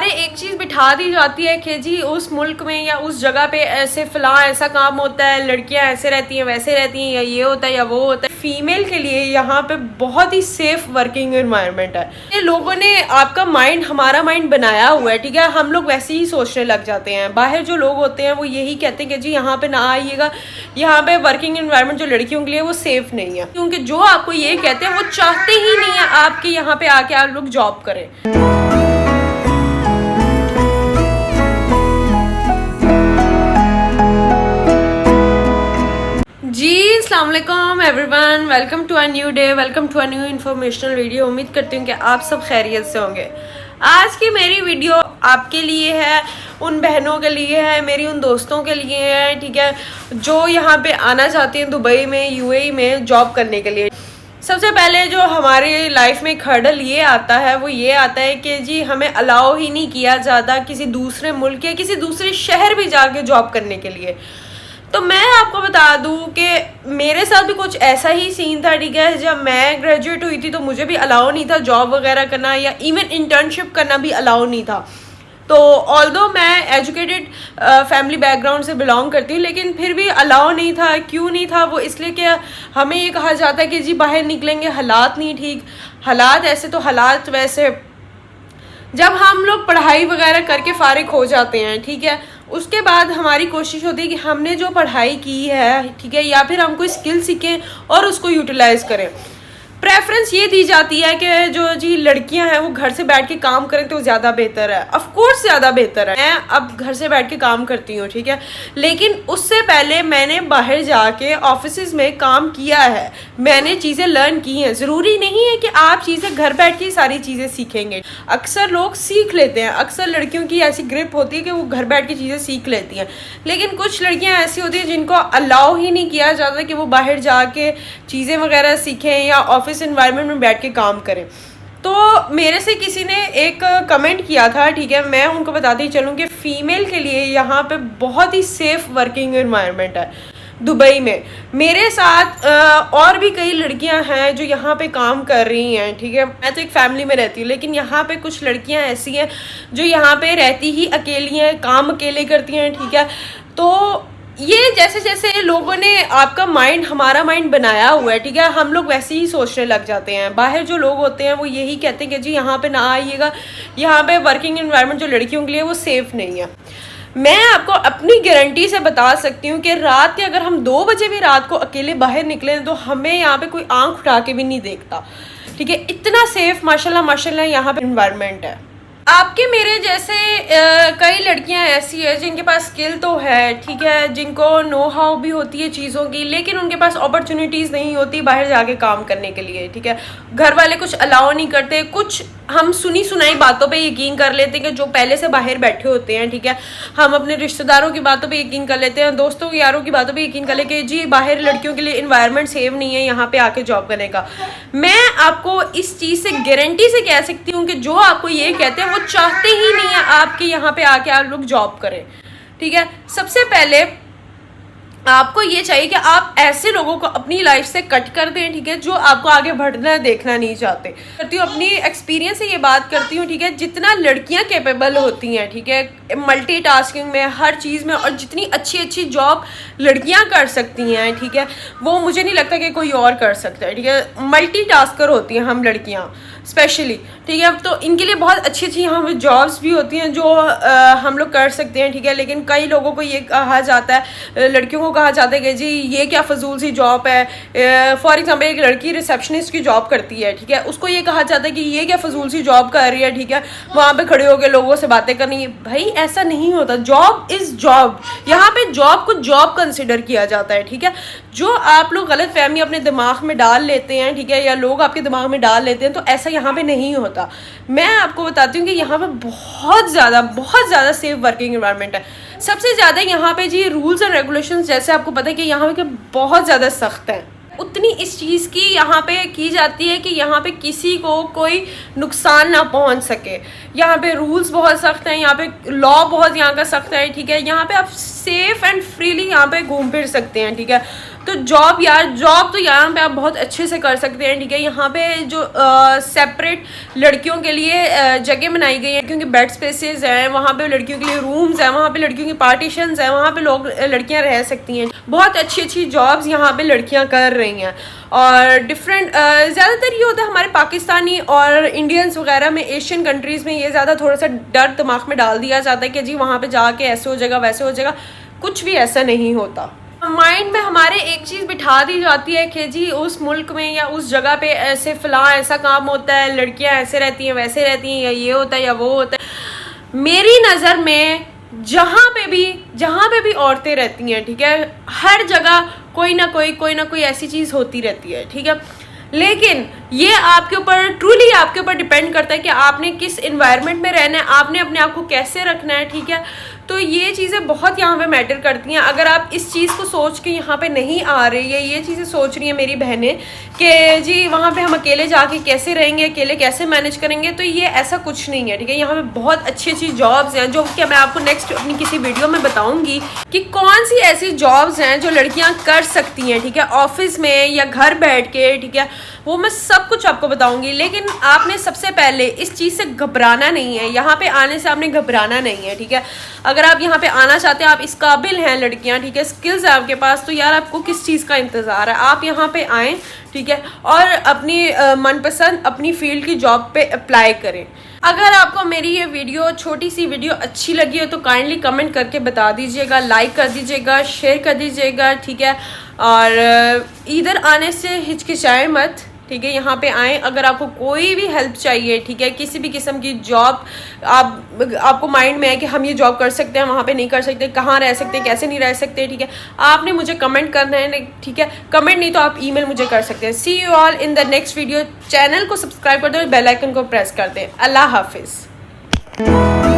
हमारे एक चीज़ बिठा दी जाती है कि जी उस मुल्क में या उस जगह पे ऐसे फलां ऐसा काम होता है, लड़कियां ऐसे रहती हैं वैसे रहती हैं, या ये होता है या वो होता है। फीमेल के लिए यहाँ पे बहुत ही सेफ वर्किंग एनवायरनमेंट है। ये लोगों ने आपका माइंड, हमारा माइंड बनाया हुआ है, ठीक है। हम लोग वैसे ही सोचने लग जाते हैं। बाहर जो लोग होते हैं वो यही कहते हैं कि जी यहाँ पे ना आइएगा, यहाँ पे वर्किंग एनवायरनमेंट जो लड़कियों के लिए वो सेफ नहीं है, क्योंकि जो आपको ये कहते हैं वो चाहते ही नहीं है आपके यहाँ पे आके आप लोग जॉब करें। जी अस्सलाम वालेकुम everyone, welcome to a new day, welcome to a new informational video. उम्मीद करती हूँ कि आप सब खैरियत से होंगे। आज की मेरी वीडियो आपके लिए है, उन बहनों के लिए है, मेरी उन दोस्तों के लिए है, ठीक है, जो यहाँ पे आना चाहती हैं दुबई में, यूएई में जॉब करने के लिए। सबसे पहले जो हमारी लाइफ में हर्डल ये आता है वो ये आता है कि जी हमें अलाउ ही नहीं किया जाता किसी दूसरे मुल्क या किसी दूसरे शहर भी जाके जॉब करने के लिए। तो मैं आपको बता दूं कि मेरे साथ भी कुछ ऐसा ही सीन था, ठीक है। जब मैं ग्रेजुएट हुई थी तो मुझे भी अलाउ नहीं था जॉब वगैरह करना, या इवन इंटर्नशिप करना भी अलाउ नहीं था। तो ऑल्दो मैं एजुकेटेड फैमिली बैकग्राउंड से बिलोंग करती हूँ, लेकिन फिर भी अलाउ नहीं था। क्यों नहीं था? वो इसलिए कि हमें ये कहा जाता है कि जी बाहर निकलेंगे हालात नहीं ठीक, हालात ऐसे तो हालात वैसे। जब हम लोग पढ़ाई वगैरह करके फारिग हो जाते हैं, ठीक है, उसके बाद हमारी कोशिश होती है कि हमने जो पढ़ाई की है, ठीक है, या फिर हम कोई स्किल सीखें और उसको यूटिलाइज करें। प्रेफरेंस ये दी जाती है कि जो जी लड़कियां हैं वो घर से बैठ के काम करें तो ज़्यादा बेहतर है। ऑफ कोर्स ज़्यादा बेहतर है। मैं अब घर से बैठ के काम करती हूँ, ठीक है, लेकिन उससे पहले मैंने बाहर जाके ऑफिस में काम किया है, मैंने चीज़ें लर्न की हैं। ज़रूरी नहीं है कि आप चीज़ें घर बैठ के सारी चीज़ें सीखेंगे। अक्सर लोग सीख लेते हैं, अक्सर लड़कियों की ऐसी ग्रिप होती है कि वो घर बैठ के चीज़ें सीख लेती हैं, लेकिन कुछ लड़कियाँ ऐसी होती हैं जिनको अलाउ ही नहीं किया जाता कि वो बाहर जाके चीज़ें वगैरह सीखें या ऑफिस एनवायरनमेंट में बैठ के काम करें। तो मेरे से किसी ने एक कमेंट किया था, ठीक है, मैं उनको बताती चलूँ कि फ़ीमेल के लिए यहाँ पे बहुत ही सेफ वर्किंग एनवायरनमेंट है दुबई में। मेरे साथ और भी कई लड़कियां हैं जो यहाँ पे काम कर रही हैं, ठीक है। मैं तो एक फैमिली में रहती हूँ, लेकिन यहाँ पे कुछ लड़कियां ऐसी हैं जो यहाँ पे रहती ही अकेली हैं, काम अकेले करती हैं, ठीक है। तो ये जैसे जैसे लोगों ने आपका माइंड, हमारा माइंड बनाया हुआ है, ठीक है, हम लोग वैसे ही सोचने लग जाते हैं। बाहर जो लोग होते हैं वो यही कहते हैं कि जी यहाँ पे ना आइएगा, यहाँ पे वर्किंग एनवायरनमेंट जो लड़कियों के लिए वो सेफ नहीं है। मैं आपको अपनी गारंटी से बता सकती हूँ कि रात के अगर हम 2 बजे भी रात को अकेले बाहर निकले तो हमें यहाँ पे कोई आंख उठा के भी नहीं देखता, ठीक है। इतना सेफ माशाल्लाह माशाल्लाह यहाँ पे एनवायरनमेंट है। आपके मेरे जैसे कई लड़कियां ऐसी है जिनके पास स्किल तो है, ठीक है, जिनको नो हाउ भी होती है चीज़ों की, लेकिन उनके पास अपॉर्चुनिटीज़ नहीं होती बाहर जाके काम करने के लिए, ठीक है। घर वाले कुछ अलाउ नहीं करते, कुछ हम सुनी सुनाई बातों पे यकीन कर लेते हैं कि जो पहले से बाहर बैठे होते हैं, ठीक है। हम अपने रिश्तेदारों की बातों पे यकीन कर लेते हैं, दोस्तों यारों की बातों पे यकीन कर लेते हैं कि जी बाहर लड़कियों के लिए इन्वायरमेंट सेफ नहीं है यहाँ पे आके जॉब करने का। मैं आपको इस चीज़ से गारंटी से कह सकती हूँ कि जो आपको ये कहते हैं वो चाहते ही नहीं है आपके यहाँ पे आके आप लोग जॉब करें, ठीक है। सबसे पहले आपको ये चाहिए कि आप ऐसे लोगों को अपनी लाइफ से कट कर दें, ठीक है, जो आपको आगे बढ़ना देखना नहीं चाहते। करती हूँ अपनी एक्सपीरियंस से ये बात करती हूँ, ठीक है। जितना लड़कियां कैपेबल होती हैं, ठीक है, मल्टीटास्किंग में, हर चीज़ में, और जितनी अच्छी अच्छी जॉब लड़कियां कर सकती हैं, ठीक है, वो मुझे नहीं लगता कि कोई और कर सकता है, ठीक है। मल्टीटास्कर होती हैं हम लड़कियां स्पेशली, ठीक है। तो इनके लिए बहुत अच्छी अच्छी यहाँ पे जॉब्स भी होती हैं जो हम लोग कर सकते हैं, ठीक है। लेकिन कई लोगों को ये कहा जाता है, लड़कियों को कहा जाता है कि जी ये क्या फजूल सी जॉब है। फॉर एग्जांपल एक लड़की रिसेप्शनिस्ट की जॉब करती है, ठीक है, उसको ये कहा जाता है कि ये क्या फजूल सी जॉब कर रही है, ठीक है, वहाँ पे खड़े होकर लोगों से बातें करनी है। भाई ऐसा नहीं होता, जॉब इज़ जॉब। यहाँ पे जॉब को जॉब कंसिडर किया जाता है, ठीक है। जो आप लोग गलत फहमी अपने दिमाग में डाल लेते हैं, ठीक है, या लोग आपके दिमाग में डाल लेते हैं, तो ऐसा यहाँ पे नहीं होता। मैं आपको बताती हूँ कि यहाँ पे बहुत ज़्यादा सेफ वर्किंग एनवायरनमेंट है। सबसे ज़्यादा यहाँ पे जी रूल्स एंड रेगुलेशंस, जैसे आपको पता है कि यहाँ पे बहुत ज़्यादा सख्त हैं, उतनी इस चीज़ की यहाँ पे की जाती है कि यहाँ पे किसी को कोई नुकसान ना पहुँच सके। यहाँ पे रूल्स बहुत सख्त हैं, यहाँ पे लॉ बहुत यहाँ का सख्त है, ठीक है। यहाँ पे आप सेफ एंड फ्रीली यहाँ पे घूम फिर सकते हैं, ठीक है। तो जॉब तो यहाँ पे आप बहुत अच्छे से कर सकते हैं, ठीक है। यहाँ पे जो सेपरेट लड़कियों के लिए जगह बनाई गई है, क्योंकि बेड स्पेसेस हैं, वहाँ पे लड़कियों के लिए रूम्स हैं, वहाँ पे लड़कियों की पार्टीशंस हैं, वहाँ पे लड़कियाँ रह सकती हैं। बहुत अच्छी अच्छी जॉब्स यहाँ पे लड़कियाँ कर रही हैं। और डिफरेंट ज़्यादातर ये होता है हमारे पाकिस्तानी और इंडियंस वगैरह में, एशियन कंट्रीज़ में ये ज़्यादा थोड़ा सा डर दिमाग में डाल दिया जाता है कि जी वहाँ पे जाके ऐसे हो जाएगा वैसे हो जाएगा। कुछ भी ऐसा नहीं होता। माइंड में हमारे एक चीज़ बिठा दी जाती है कि जी उस मुल्क में या उस जगह पे ऐसे फ़लाँ ऐसा काम होता है, लड़कियाँ ऐसे रहती हैं वैसे रहती हैं, या ये होता है या वो होता है। मेरी नज़र में जहाँ पे भी औरतें रहती हैं, ठीक है, हर जगह कोई ना कोई ऐसी चीज़ होती रहती है, ठीक है। लेकिन ये आपके ऊपर, ट्रूली आपके ऊपर डिपेंड करता है कि आपने किस इन्वायरमेंट में रहना है, आपने अपने आप को कैसे रखना है, ठीक है। तो ये चीज़ें बहुत यहाँ पे मैटर करती हैं। अगर आप इस चीज़ को सोच के यहाँ पे नहीं आ रहे, या ये चीज़ें सोच रही हैं मेरी बहनें कि जी वहाँ पे हम अकेले जाके कैसे रहेंगे, अकेले कैसे मैनेज करेंगे, तो ये ऐसा कुछ नहीं है, ठीक है। यहाँ पे बहुत अच्छी अच्छी जॉब्स हैं, जो कि मैं आपको नेक्स्ट अपनी किसी वीडियो में बताऊँगी कि कौन सी ऐसी जॉब्स हैं जो लड़कियाँ कर सकती हैं, ठीक है, ऑफिस में या घर बैठ के, ठीक है। वो मैं सब कुछ आपको बताऊंगी। लेकिन आपने सबसे पहले इस चीज़ से घबराना नहीं है, यहाँ पे आने से आपने घबराना नहीं है, ठीक है। अगर आप यहाँ पे आना चाहते हैं, आप इस काबिल हैं लड़कियाँ, ठीक है, स्किल्स है आपके पास, तो यार आपको किस चीज़ का इंतज़ार है। आप यहाँ पे आएँ, ठीक है, और अपनी मनपसंद अपनी फील्ड की जॉब पे अप्लाई करें। अगर आपको मेरी ये वीडियो, छोटी सी वीडियो अच्छी लगी हो तो काइंडली कमेंट करके बता दीजिएगा, लाइक कर दीजिएगा, शेयर कर दीजिएगा, ठीक है। और इधर आने से हिचकिचाएं मत, ठीक है। यहाँ पे आएँ। अगर आपको कोई भी हेल्प चाहिए, ठीक है, किसी भी किस्म की जॉब आपको माइंड में है कि हम ये जॉब कर सकते हैं, वहाँ पे नहीं कर सकते, कहाँ रह सकते हैं, कैसे नहीं रह सकते, ठीक है, आपने मुझे कमेंट करना है, ठीक है। कमेंट नहीं तो आप ईमेल मुझे कर सकते हैं। See you all in the next video. Channel को सब्सक्राइब कर दो, बेल आइकन को प्रेस कर दें। अल्लाह हाफिज़।